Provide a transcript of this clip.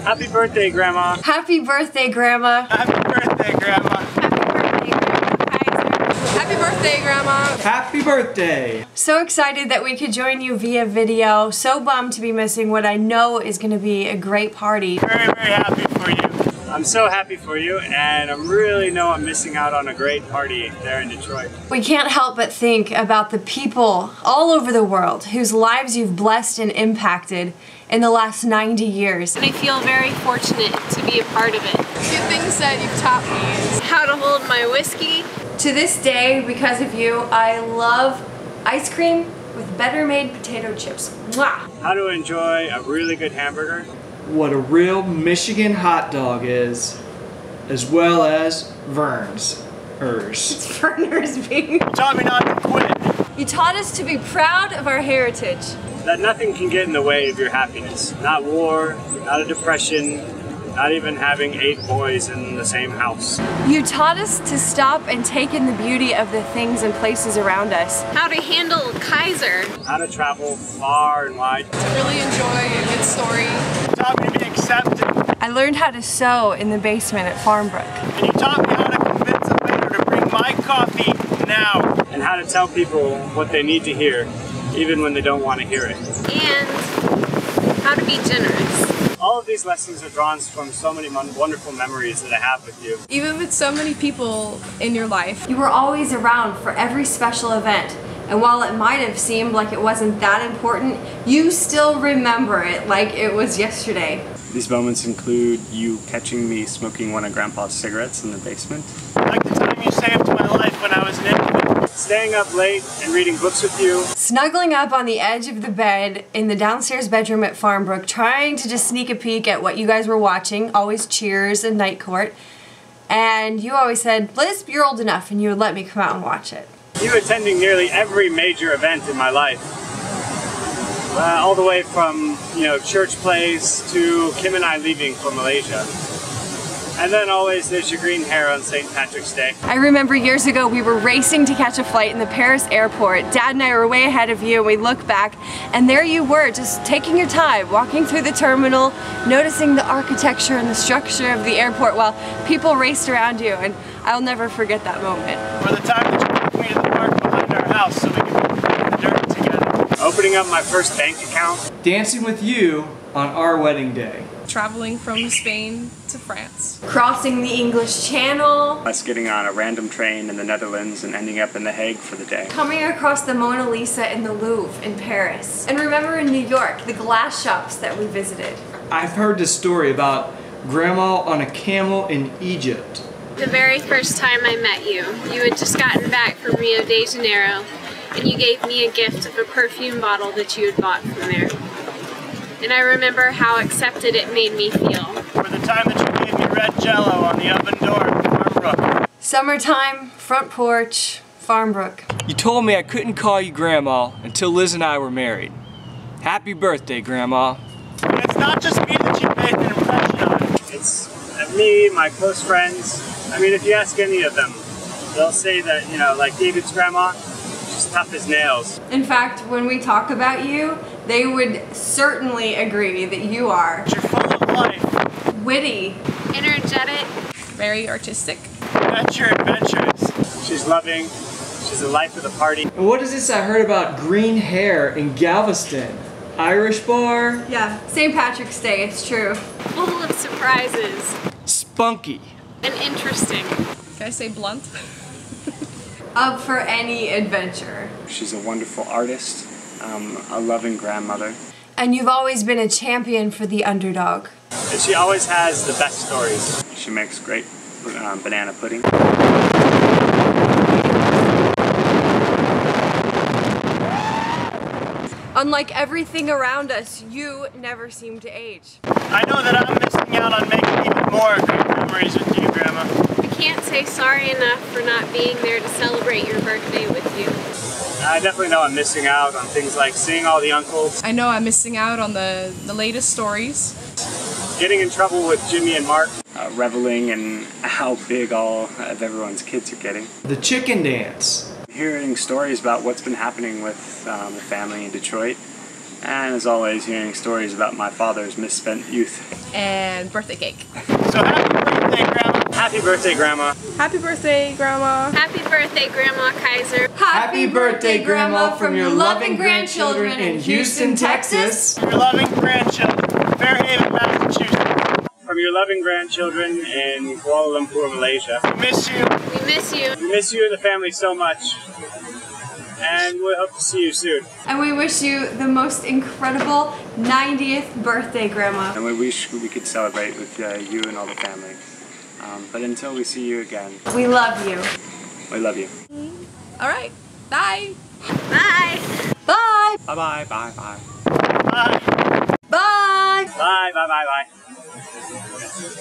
Happy birthday, Grandma. Happy birthday, Grandma. Happy birthday, Grandma. Happy birthday, Grandma. Happy birthday! So excited that we could join you via video. So bummed to be missing what I know is going to be a great party. Very, very happy for you. I'm so happy for you, and I really know I'm missing out on a great party there in Detroit. We can't help but think about the people all over the world whose lives you've blessed and impacted in the last 90 years. And I feel very fortunate to be a part of it. Few things that you've taught me is how to hold my whiskey. To this day, because of you, I love ice cream with better made potato chips. Mwah! How to enjoy a really good hamburger. What a real Michigan hot dog is, as well as Vern's. It's Verner's being. You taught me not to quit. You taught us to be proud of our heritage. That nothing can get in the way of your happiness. Not war, not a depression, not even having 8 boys in the same house. You taught us to stop and take in the beauty of the things and places around us. How to handle Kaiser. How to travel far and wide. to really enjoy a good story. You taught me to be accepted. I learned how to sew in the basement at Farmbrook. And you taught me how to convince a waiter to bring my coffee now. And how to tell people what they need to hear, even when they don't want to hear it. And how to be generous. All of these lessons are drawn from so many wonderful memories that I have with you. Even with so many people in your life. You were always around for every special event. And while it might have seemed like it wasn't that important, you still remember it like it was yesterday. These moments include you catching me smoking one of Grandpa's cigarettes in the basement. Like the time you saved my life when I was an infant. Staying up late and reading books with you. Snuggling up on the edge of the bed in the downstairs bedroom at Farmbrook, trying to just sneak a peek at what you guys were watching, always Cheers and Night Court. And you always said, Liz, you're old enough, and you would let me come out and watch it. You attending nearly every major event in my life. All the way from, church plays to Kim and I leaving for Malaysia. And then always there's your green hair on St. Patrick's Day. I remember years ago we were racing to catch a flight in the Paris airport. Dad and I were way ahead of you, and we look back and there you were, just taking your time, walking through the terminal, noticing the architecture and the structure of the airport while people raced around you, and I'll never forget that moment. Or the time that you took me to the park behind our house so we could play in the dirt together. Opening up my first bank account. Dancing with you on our wedding day. Traveling from Spain to France. Crossing the English Channel. Us getting on a random train in the Netherlands and ending up in The Hague for the day. Coming across the Mona Lisa in the Louvre in Paris. And remember in New York, the glass shops that we visited. I've heard this story about Grandma on a camel in Egypt. The very first time I met you, you had just gotten back from Rio de Janeiro, and you gave me a gift of a perfume bottle that you had bought from there. And I remember how accepted it made me feel. For the time that you gave me red jello on the oven door at Farmbrook. Summertime, front porch, Farmbrook. You told me I couldn't call you Grandma until Liz and I were married. Happy birthday, Grandma. And it's not just me that you made an impression on. It's me, my close friends. I mean, if you ask any of them, they'll say that, like David's grandma, she's tough as nails. In fact, when we talk about you, they would certainly agree that you are. You're full of life. Witty. Energetic. Very artistic. That's your adventures. She's loving. She's the life of the party. And what is this I heard about green hair in Galveston? Irish bar? Yeah, St. Patrick's Day, it's true. Full of surprises. Spunky. And interesting. Can I say blunt? Up for any adventure. She's a wonderful artist, a loving grandmother. And you've always been a champion for the underdog. And she always has the best stories. She makes great banana pudding. Unlike everything around us, you never seem to age. I know that I'm missing out on making even more great memories with you, Grandma. I can't say sorry enough for not being there to celebrate your birthday with you. I definitely know I'm missing out on things like seeing all the uncles. I know I'm missing out on the latest stories. Getting in trouble with Jimmy and Mark. Reveling in how big all of everyone's kids are getting. The chicken dance. Hearing stories about what's been happening with the family in Detroit And as always, hearing stories about my father's misspent youth. And birthday cake. So happy birthday, Grandma! Happy birthday, Grandma! Happy birthday, Grandma. Happy birthday, Grandma Kaiser. Happy birthday, Grandma, from your loving grandchildren in Houston, Texas. From your loving grandchildren from Fairhaven, Massachusetts. From your loving grandchildren in Kuala Lumpur, Malaysia. We miss you. We miss you. We miss you and the family so much. And we hope to see you soon. And we wish you the most incredible 90th birthday, Grandma. And we wish we could celebrate with you and all the family. But until we see you again, We love you. we love you. All right. Bye. Bye. Bye. Bye-bye, bye-bye. Bye. Bye, bye, bye, bye.